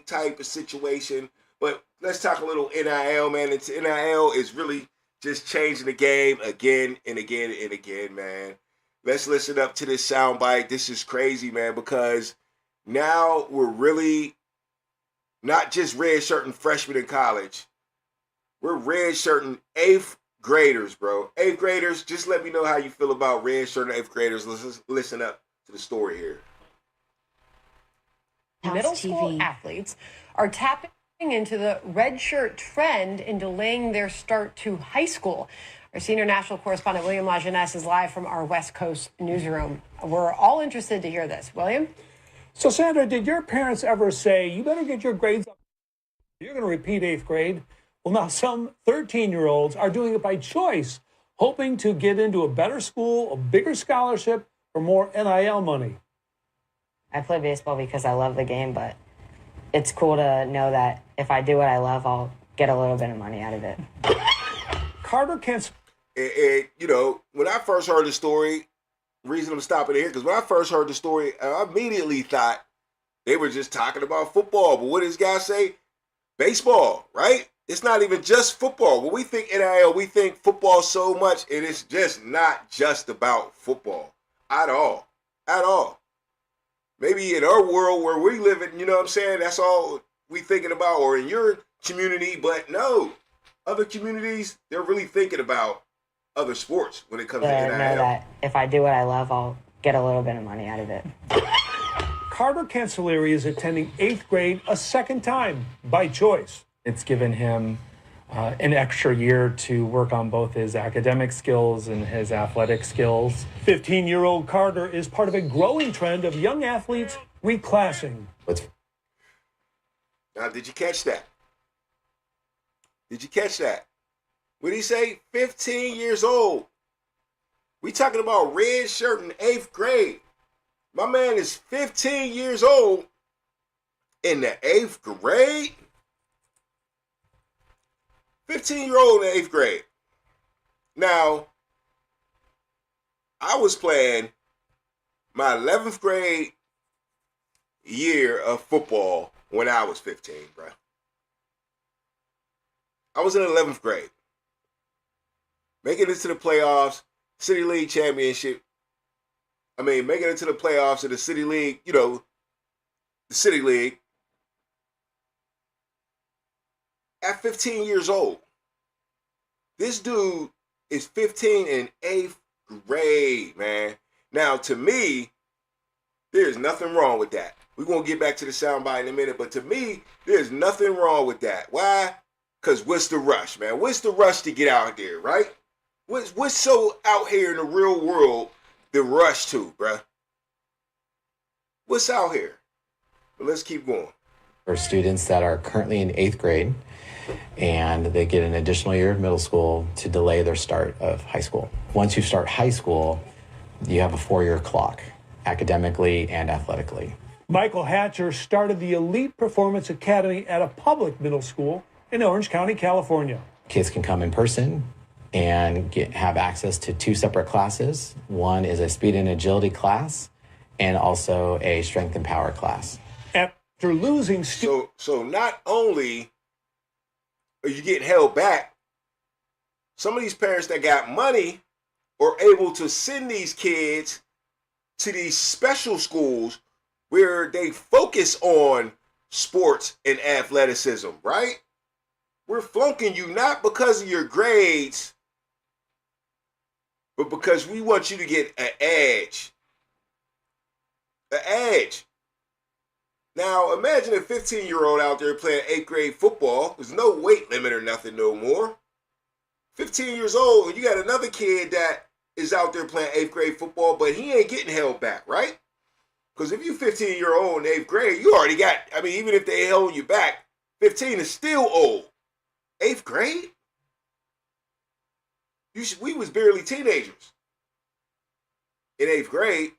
type of situation. But let's talk a little NIL, man. It's NIL is really just changing the game again and again and again, man. Let's listen up to this soundbite. This is crazy, man, because now we're really not just red shirting freshmen in college. We're red shirting eighth graders, bro. Eighth graders, just let me know how you feel about red shirting eighth graders. Let's listen up to the story here. Middle school athletes are tapping into the red shirt trend and delaying their start to high school. Our senior national correspondent, William Lajeunesse, is live from our West Coast newsroom. We're all interested to hear this. William? So, Sandra, did your parents ever say, you better get your grades up, you're going to repeat eighth grade? Well, now some 13-year-olds are doing it by choice, hoping to get into a better school, a bigger scholarship, or more NIL money. I play baseball because I love the game, but it's cool to know that if I do what I love, I'll get a little bit of money out of it. Carter can't... You know, when I first heard the story, reason I'm stopping it here, because when I first heard the story, I immediately thought they were just talking about football. But what does this guy say? Baseball, right? It's not even just football. When we think NIL, we think football so much, and it's just not just about football at all. At all. Maybe in our world where we live in, you know what I'm saying, that's all we thinking about, or in your community, but no. Other communities, they're really thinking about other sports when it comes to NIL. Know that if I do what I love, I'll get a little bit of money out of it. Carter Cancelleri is attending eighth grade a second time by choice. It's given him an extra year to work on both his academic skills and his athletic skills. 15-year-old Carter is part of a growing trend of young athletes reclassing. Now, did you catch that? Did you catch that? What did he say? 15 years old. We talking about red shirt in eighth grade. My man is 15 years old in the eighth grade. 15-year-old in eighth grade. Now, I was playing my 11th grade year of football when I was 15, bro. I was in 11th grade. Making it to the playoffs, City League championship. Making it to the playoffs of the City League, you know, the City League. At 15 years old. This dude is 15 in 8th grade, man. Now, to me, there's nothing wrong with that. We're going to get back to the soundbite in a minute, but to me, there's nothing wrong with that. Why? Because what's the rush, man? What's the rush to get out there, right? What's so out here in the real world the rush to, bruh? What's out here? But let's keep going. For students that are currently in 8th grade and they get an additional year of middle school to delay their start of high school. Once you start high school, you have a 4-year clock, academically and athletically. Michael Hatcher started the Elite Performance Academy at a public middle school in Orange County, California. Kids can come in person and have access to 2 separate classes. One is a speed and agility class and also a strength and power class. After losing... So not only are you getting held back, some of these parents that got money are able to send these kids to these special schools where they focus on sports and athleticism, right? We're flunking you not because of your grades, but because we want you to get an edge. An edge. Now, imagine a 15-year-old out there playing 8th grade football. There's no weight limit or nothing no more. 15 years old, and you got another kid that is out there playing 8th grade football, but he ain't getting held back, right? Because if you're 15-year-old in 8th grade, you already got, even if they held you back, 15 is still old. 8th grade? We was barely teenagers in 8th grade.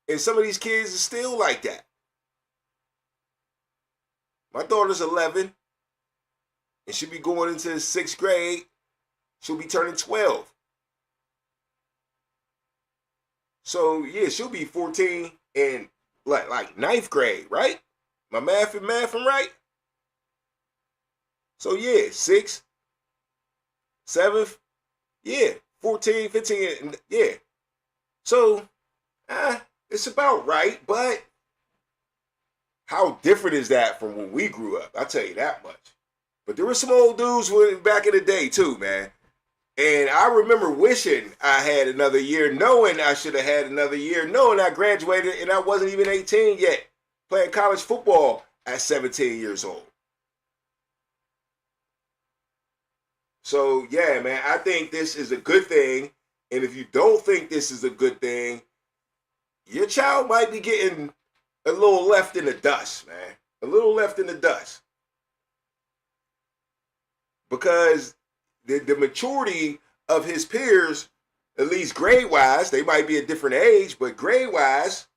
And some of these kids are still like that. My daughter's 11, and she'll be going into 6th grade. She'll be turning 12. So, yeah, she'll be 14 and like ninth grade, right? My math and right? So yeah, 6th, 7th, yeah, 14, 15, yeah. So, it's about right, but how different is that from when we grew up? I'll tell you that much. But there were some old dudes back in the day too, man. And I remember wishing I had another year, knowing I should have had another year, knowing I graduated and I wasn't even 18 yet, playing college football at 17 years old. So, yeah, man, I think this is a good thing. And if you don't think this is a good thing, your child might be getting a little left in the dust, man. A little left in the dust. Because the maturity of his peers, at least grade-wise, they might be a different age, but grade-wise,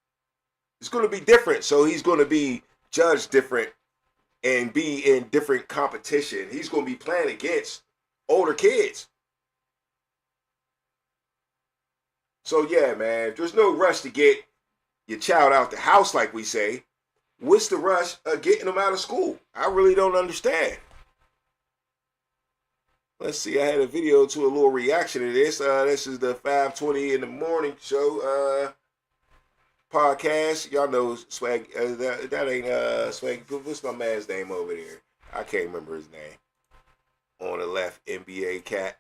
it's going to be different. So he's going to be judged different and be in different competition. He's going to be playing against older kids. So yeah, man, there's no rush to get your child out the house, like we say. What's the rush of getting them out of school? I really don't understand. Let's see, I had a video to a little reaction to this. This is the 5:20 in the morning show podcast. Y'all know Swag. That ain't Swag. What's my man's name over there? I can't remember his name. On the left, NBA cat.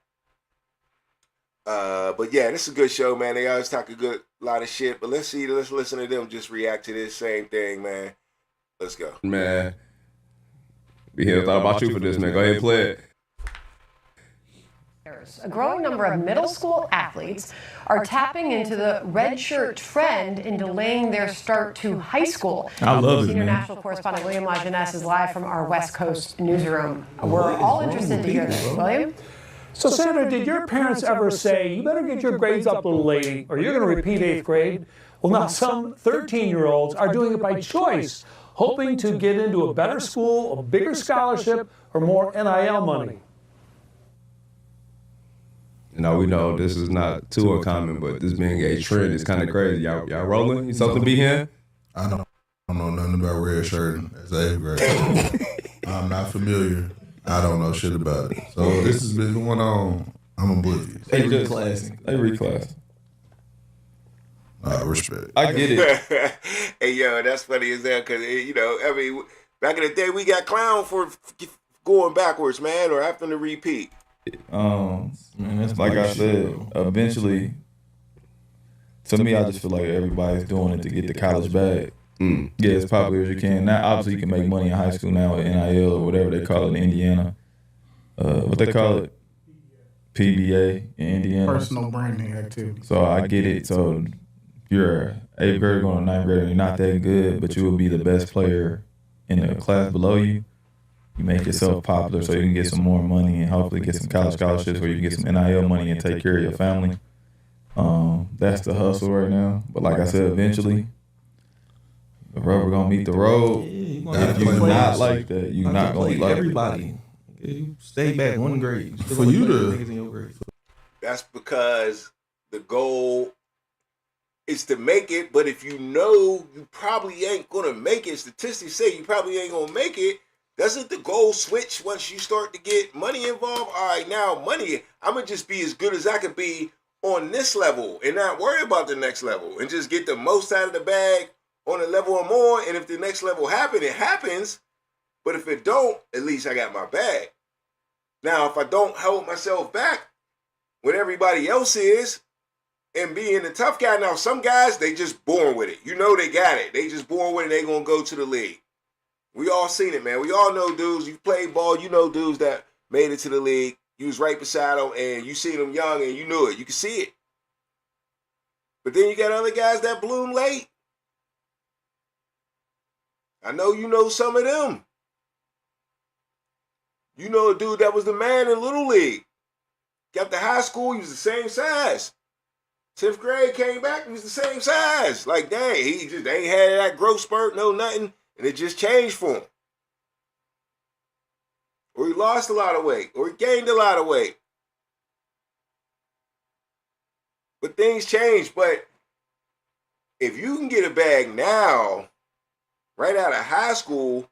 But yeah, this is a good show, man. They always talk a lot of shit. But let's listen to them just react to this same thing, man. Let's go. Man, we here thought about you for this, man. Go ahead and play it. A growing number of middle school athletes are tapping into the red shirt trend in delaying their start to high school. I love it, Senior man. national correspondent William Lajeunesse is live from our West Coast newsroom. We're all interested to hear this. William? So, Senator, did your parents ever say, you better get your grades up, little lady, or you're going to repeat 8th grade? Well, now some 13-year-olds are doing it by choice, hoping to get into a better school, a bigger scholarship, or more NIL money. Now we know this is not too uncommon, but this being a trend is kind of crazy. Y'all rolling? You something to be here? I don't know nothing about red shirt as an 8th grader. I'm not familiar. I don't know shit about it. So this has been going on. I'm oblivious. They reclassing. They reclass. Respect. I get it. Hey, yo, that's funny as hell because, you know, I mean, back in the day, we got clowned for going backwards, man, or having to repeat. Man, like I said, eventually, to me, I just feel like everybody's doing it to get the college bag. Get as popular as you can. Now, obviously, you can make money in high school now with NIL or whatever they call it in Indiana. What they call it? PBA in Indiana. Personal branding activity. So I get it. So you're 8th grader going to 9th grader, you're not that good, but you will be the best player in the class below you. You make yourself popular so you can get some more money and hopefully get some college scholarships where you can get some NIL money and take care of your family. That's the hustle right now. But like I said, eventually, the rubber gonna meet the road. If you're not like that, you're not gonna be like everybody. You stay back one grade. For you to, That's because the goal is to make it, but if you know you probably ain't gonna make it, statistics say you probably ain't gonna make it, doesn't the goal switch once you start to get money involved? All right, now money, I'm going to just be as good as I could be on this level and not worry about the next level and just get the most out of the bag on a level or more. And if the next level happens, it happens. But if it don't, at least I got my bag. Now, if I don't hold myself back when everybody else is and being the tough guy, now some guys, they just born with it. You know they got it. They just born with it. They going to go to the league. We all seen it, man. We all know dudes. You played ball, you know dudes that made it to the league. You was right beside them, and you seen them young, and you knew it. You could see it. But then you got other guys that bloom late. I know you know some of them. You know a dude that was the man in Little League. Got to high school, he was the same size. 10th grade, came back, he was the same size. Like, dang, he just ain't had that growth spurt, no nothing. And it just changed for him. Or he lost a lot of weight. Or he gained a lot of weight. But things change. But if you can get a bag now, right out of high school,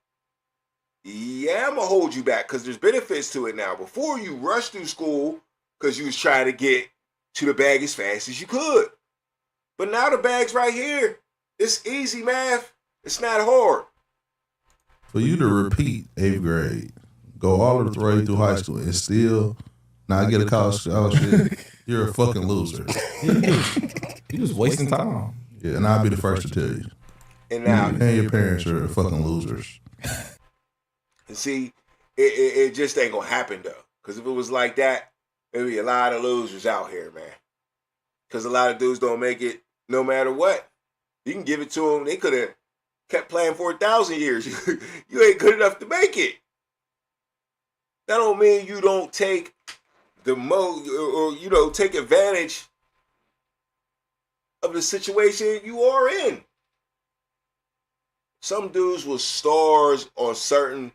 yeah, I'm going to hold you back because there's benefits to it now. Before you rush through school because you was trying to get to the bag as fast as you could. But now the bag's right here. It's easy math. It's not hard. For you to repeat 8th grade, go all the way through high school, and still not get a college scholarship, you're a fucking loser. You just wasting time. Yeah, and I'll be the first to tell you. And now, and your parents are fucking losers. And see, it just ain't gonna happen though. Because if it was like that, there'd be a lot of losers out here, man. Because a lot of dudes don't make it no matter what. You can give it to them. They could have kept playing for 1,000 years. You ain't good enough to make it. That don't mean you don't take the or take advantage of the situation you are in. Some dudes were stars on certain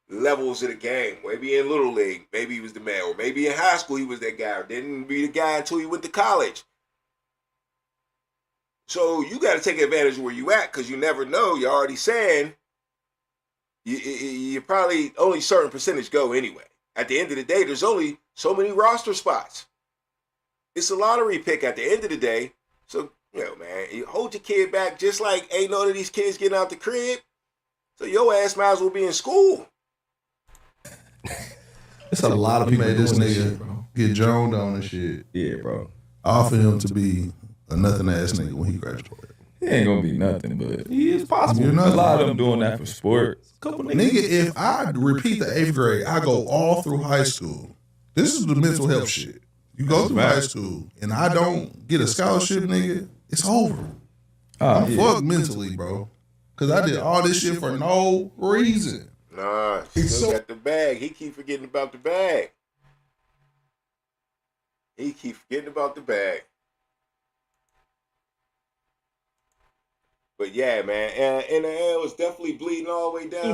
levels of the game. Maybe in Little League, maybe he was the man, or maybe in high school he was that guy, or didn't be the guy until he went to college. So you got to take advantage of where you at, because you never know. You're already saying you probably only certain percentage go anyway. At the end of the day, there's only so many roster spots. It's a lottery pick at the end of the day. So, man, you hold your kid back just like ain't none of these kids getting out the crib. So your ass might as well be in school. It's a lot of people made this nigga get droned on and shit. Yeah, bro. Offer him to be a nothing ass nigga when he graduated. He ain't gonna be nothing, but he is possible. You know, a lot of them doing that for sports. Nigga, if I repeat the 8th grade, I go all through high school. This is the mental health shit. You go through high school and I don't get a scholarship, nigga, it's over. I'm fucked mentally, bro. Because I did all this shit for no reason. Nah, still got the bag. He keep forgetting about the bag. But yeah, man, and it was definitely bleeding all the way down.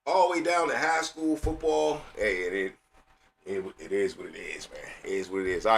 All the way down to high school football. Hey, it is what it is, man. It is what it is. All right.